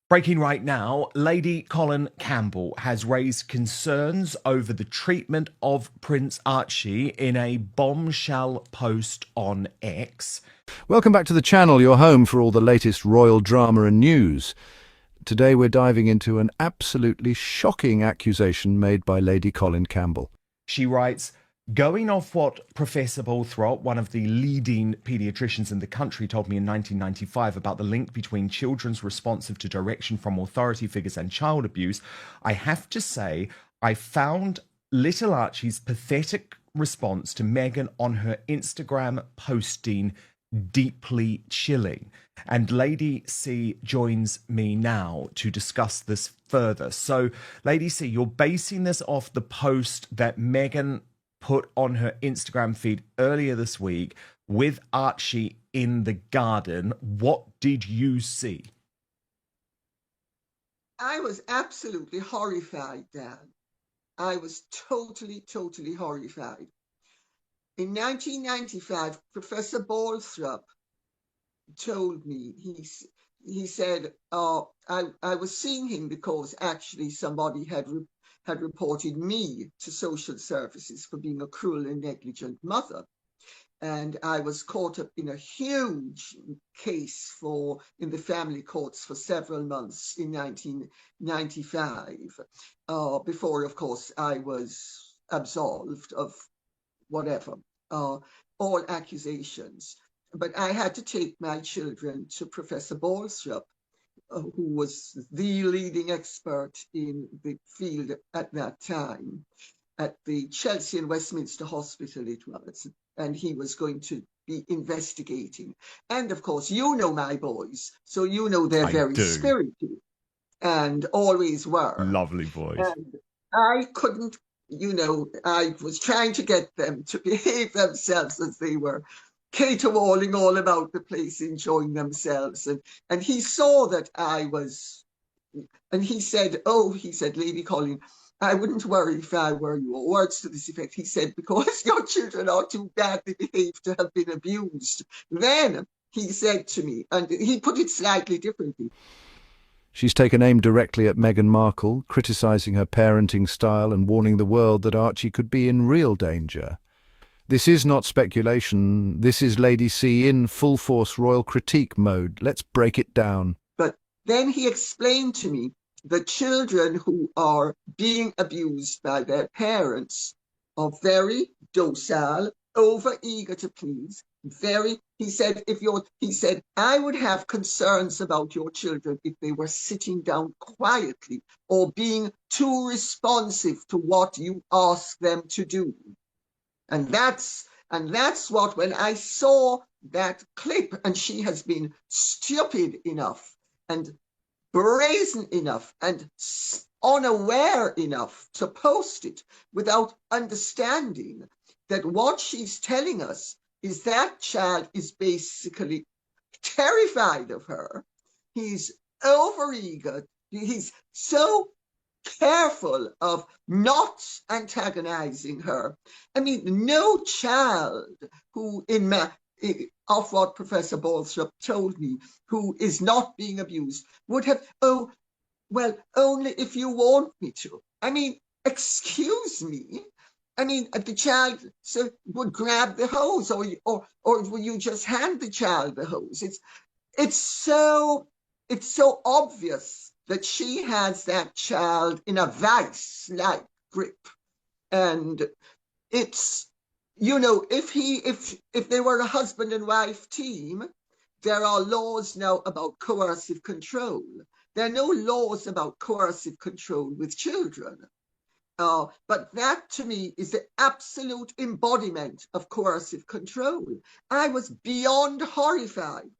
Breaking right now, Lady Colin Campbell has raised concerns over the treatment of Prince Archie in a bombshell post on X. Welcome back to the channel, your home for all the latest royal drama and news. Today we're diving into an absolutely shocking accusation made by Lady Colin Campbell. She writes, going off what Professor Bolthrop, one of the leading paediatricians in the country, told me in 1995 about the link between children's responsive to direction from authority figures and child abuse, I have to say I found little Archie's pathetic response to Meghan on her Instagram posting deeply chilling. And Lady C joins me now to discuss this further. So, Lady C, you're basing this off the post that Meghan put on her Instagram feed earlier this week with Archie in the garden. What did you see? I was absolutely horrified, Dan. I was totally horrified. In 1995, Professor Bolthrop told me, he said, I was seeing him because actually somebody had reported me to social services for being a cruel and negligent mother. And I was caught up in a huge case in the family courts for several months in 1995, before, of course, I was absolved of whatever, all accusations. But I had to take my children to Professor Bolthrop, who was the leading expert in the field at that time, at the Chelsea and Westminster Hospital it was, and he was going to be investigating. And of course, you know my boys, so you know they're very spirited and always were. Lovely boys. And I couldn't, I was trying to get them to behave themselves as they were caterwauling all about the place, enjoying themselves. And he saw that I was, and he said, Lady Colin, I wouldn't worry if I were you, or words to this effect. He said, because your children are too badly behaved to have been abused. Then he said to me, and he put it slightly differently. She's taken aim directly at Meghan Markle, criticising her parenting style and warning the world that Archie could be in real danger. This is not speculation. This is Lady C in full-force royal critique mode. Let's break it down. But then he explained to me the children who are being abused by their parents are very docile, over-eager to please, he said, I would have concerns about your children if they were sitting down quietly or being too responsive to what you ask them to do. And that's what, when I saw that clip, and she has been stupid enough and brazen enough and unaware enough to post it without understanding that what she's telling us is that child is basically terrified of her. He's overeager. He's so careful of not antagonizing her. I mean, no child who, of what Professor Bolthrop told me, who is not being abused, would have, only if you want me to. I mean, excuse me. I mean, the child would grab the hose, or will you just hand the child the hose? It's so obvious that she has that child in a vice-like grip. And it's, if they were a husband and wife team, there are laws now about coercive control. There are no laws about coercive control with children. But that, to me, is the absolute embodiment of coercive control. I was beyond horrified.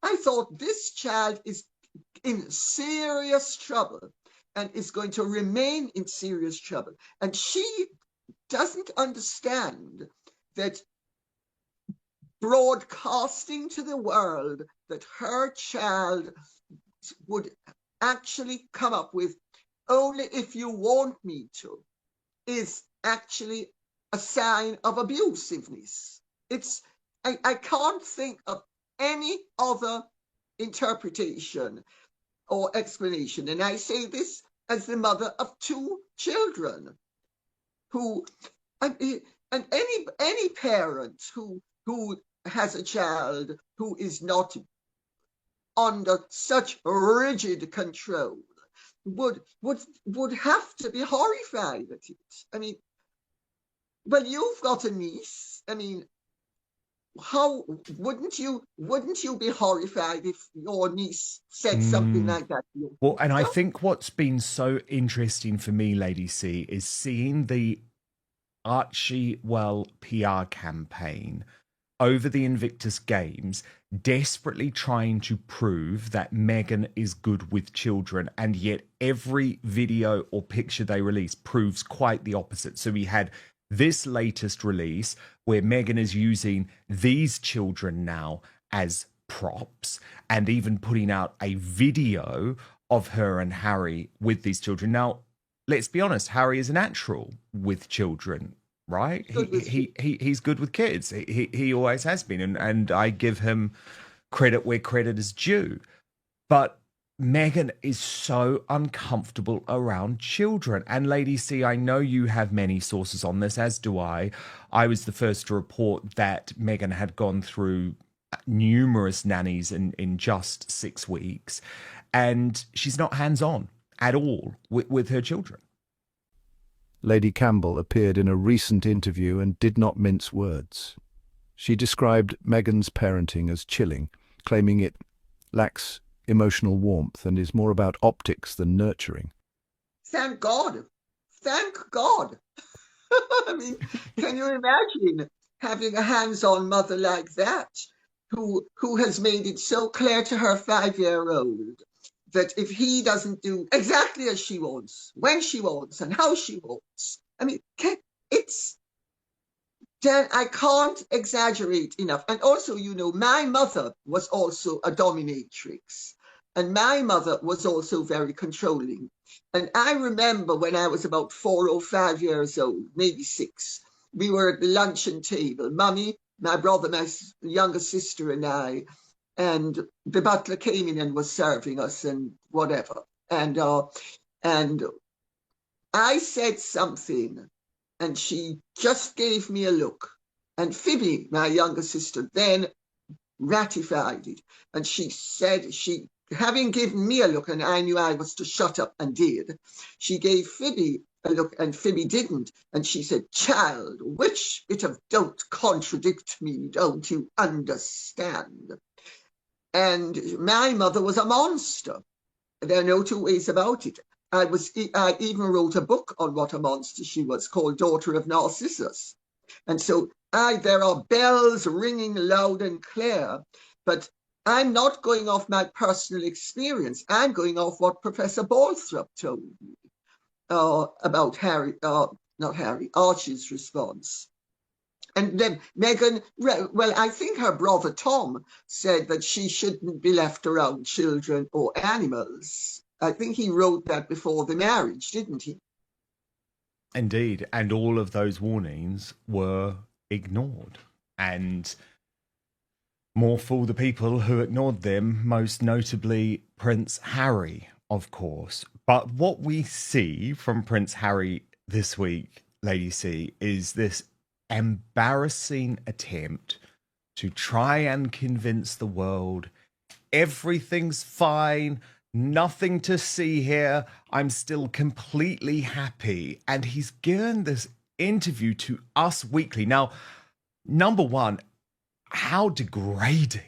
I thought this child is in serious trouble and is going to remain in serious trouble. And she doesn't understand that broadcasting to the world that her child would actually come up with only if you want me to is actually a sign of abusiveness. I can't think of any other interpretation or explanation. And I say this as the mother of 2 children who, and any parent who has a child who is not under such rigid control would have to be horrified at it. I mean, well, you've got a niece. I mean, how wouldn't you be horrified if your niece said something like that to you? Well, and I think what's been so interesting for me, Lady C, is seeing the Archie PR campaign over the Invictus Games, desperately trying to prove that Meghan is good with children, and yet every video or picture they release proves quite the opposite. So we had this latest release where Meghan is using these children now as props, and even putting out a video of her and Harry with these children. Now, let's be honest, Harry is a natural with children, right? He's good with kids. He always has been, and I give him credit where credit is due. But Meghan is so uncomfortable around children. And Lady C, I know you have many sources on this, as do I. I was the first to report that Meghan had gone through numerous nannies in just 6 weeks, and she's not hands-on at all with her children. Lady Campbell appeared in a recent interview and did not mince words. She described Meghan's parenting as chilling, claiming it lacks emotional warmth and is more about optics than nurturing. Thank God. Thank God. I mean, can you imagine having a hands-on mother like that, who has made it so clear to her 5-year-old that if he doesn't do exactly as she wants, when she wants, and how she wants, I mean, I can't exaggerate enough. And also, you know, my mother was also a dominatrix, and my mother was also very controlling. And I remember when I was about 4 or 5 years old, maybe 6, we were at the luncheon table, Mummy, my brother, my younger sister, and I, and the butler came in and was serving us and whatever. And I said something, and she just gave me a look. And Phoebe, my younger sister, then ratified it. And she said, having given me a look, and I knew I was to shut up and did, she gave Phoebe a look, and Phoebe didn't. And she said, "Child, which bit of don't contradict me, don't you understand?" And my mother was a monster. There are no 2 ways about it. I even wrote a book on what a monster she was, called Daughter of Narcissus. And so there are bells ringing loud and clear, but I'm not going off my personal experience. I'm going off what Professor Balthrop told me about Archie's response. And then Meghan, well, I think her brother Tom said that she shouldn't be left around children or animals. I think he wrote that before the marriage, didn't he? Indeed. And all of those warnings were ignored. And more fool the people who ignored them, most notably Prince Harry, of course. But what we see from Prince Harry this week, Lady C, is this embarrassing attempt to try and convince the world everything's fine, nothing to see here, I'm still completely happy. And he's given this interview to Us Weekly. Now, number one, how degrading.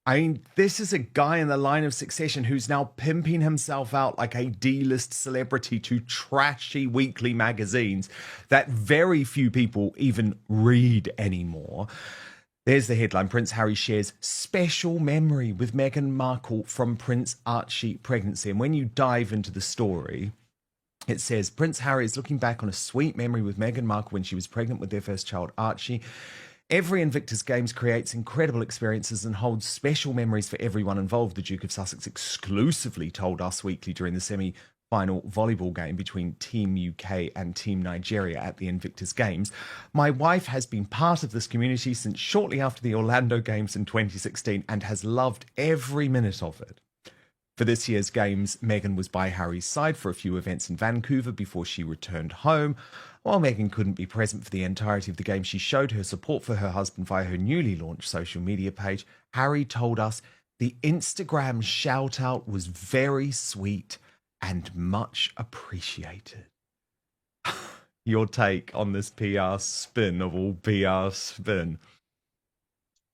I mean, this is a guy in the line of succession who's now pimping himself out like a D-list celebrity to trashy weekly magazines that very few people even read anymore. There's the headline. Prince Harry shares special memory with Meghan Markle from Prince Archie pregnancy. And when you dive into the story, it says, Prince Harry is looking back on a sweet memory with Meghan Markle when she was pregnant with their first child, Archie. Every Invictus Games creates incredible experiences and holds special memories for everyone involved, the Duke of Sussex exclusively told Us Weekly during the semi-final volleyball game between Team UK and Team Nigeria at the Invictus Games. My wife has been part of this community since shortly after the Orlando Games in 2016 and has loved every minute of it. For this year's games, Meghan was by Harry's side for a few events in Vancouver before she returned home. While Meghan couldn't be present for the entirety of the game, she showed her support for her husband via her newly launched social media page. Harry told us the Instagram shout-out was very sweet and much appreciated. Your take on this PR spin of all PR spin?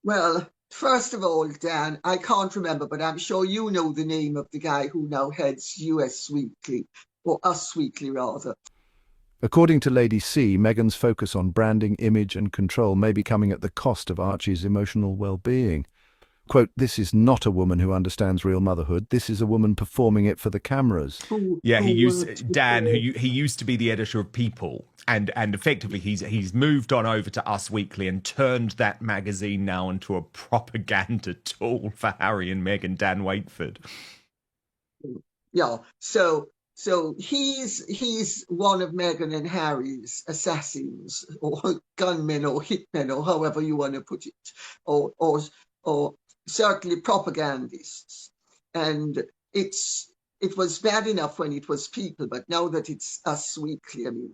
Well, first of all, Dan, I can't remember, but I'm sure you know the name of the guy who now heads US Weekly, or Us Weekly, rather. According to Lady C, Meghan's focus on branding, image and control may be coming at the cost of Archie's emotional well-being. Quote, "This is not a woman who understands real motherhood. This is a woman performing it for the cameras." Yeah, he used to be the editor of People, and effectively he's moved on over to Us Weekly and turned that magazine now into a propaganda tool for Harry and Meghan. Dan Wakeford. Yeah, so he's one of Meghan and Harry's assassins, or gunmen, or hitmen, or however you want to put it, or certainly propagandists. And it was bad enough when it was People, but now that it's Us Weekly, I mean,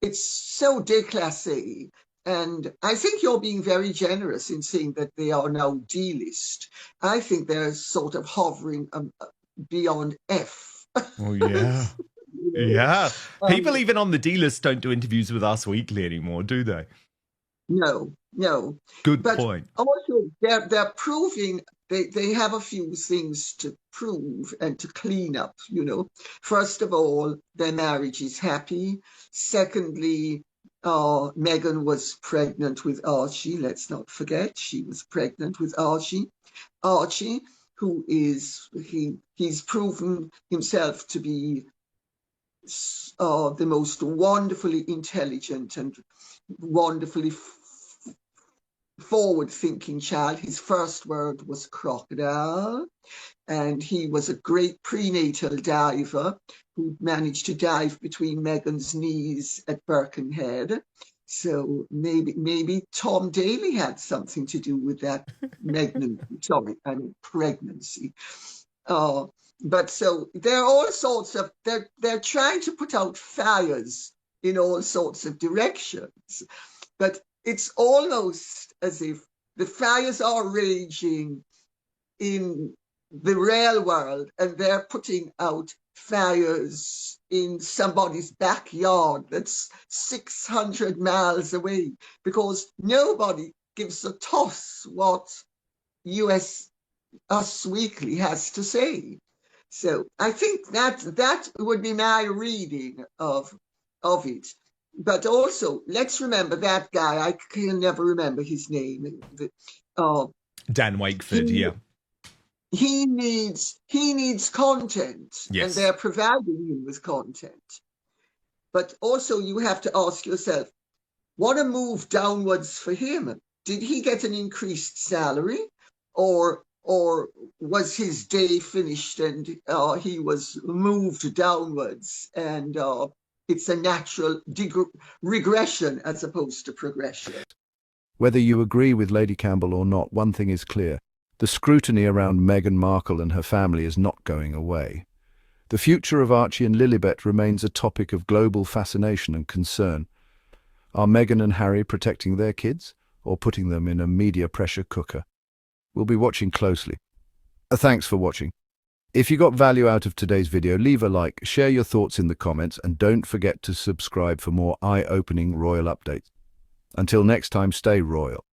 it's so déclassé. And I think you're being very generous in saying that they are now D-list. I think they're sort of hovering beyond F. Oh, yeah. Yeah. People even on the D-list don't do interviews with Us Weekly anymore, do they? No. Good But point. also, they're proving they have a few things to prove and to clean up, you know. First of all, their marriage is happy. Secondly, Meghan was pregnant with Archie. Let's not forget, she was pregnant with Archie. Archie, who is, he's proven himself to be the most wonderfully intelligent and wonderfully forward-thinking child. His first word was crocodile, and he was a great prenatal diver who managed to dive between Meghan's knees at Birkenhead. So maybe Tom Daley had something to do with that pregnancy. But so there are all sorts of, they're trying to put out fires in all sorts of directions. But it's almost as if the fires are raging in the real world and they're putting out fires in somebody's backyard that's 600 miles away, because nobody gives a toss what Us Weekly has to say. So I think that would be my reading of it. But also, let's remember that guy. I can never remember his name. Dan Wakeford, yeah. He needs content, yes. And they're providing him with content. But also, you have to ask yourself, what a move downwards for him. Did he get an increased salary, or was his day finished and he was moved downwards, and it's a natural regression as opposed to progression? Whether you agree with Lady Campbell or not, one thing is clear. The scrutiny around Meghan Markle and her family is not going away. The future of Archie and Lilibet remains a topic of global fascination and concern. Are Meghan and Harry protecting their kids, or putting them in a media pressure cooker? We'll be watching closely. Thanks for watching. If you got value out of today's video, leave a like, share your thoughts in the comments, and don't forget to subscribe for more eye-opening royal updates. Until next time, stay royal.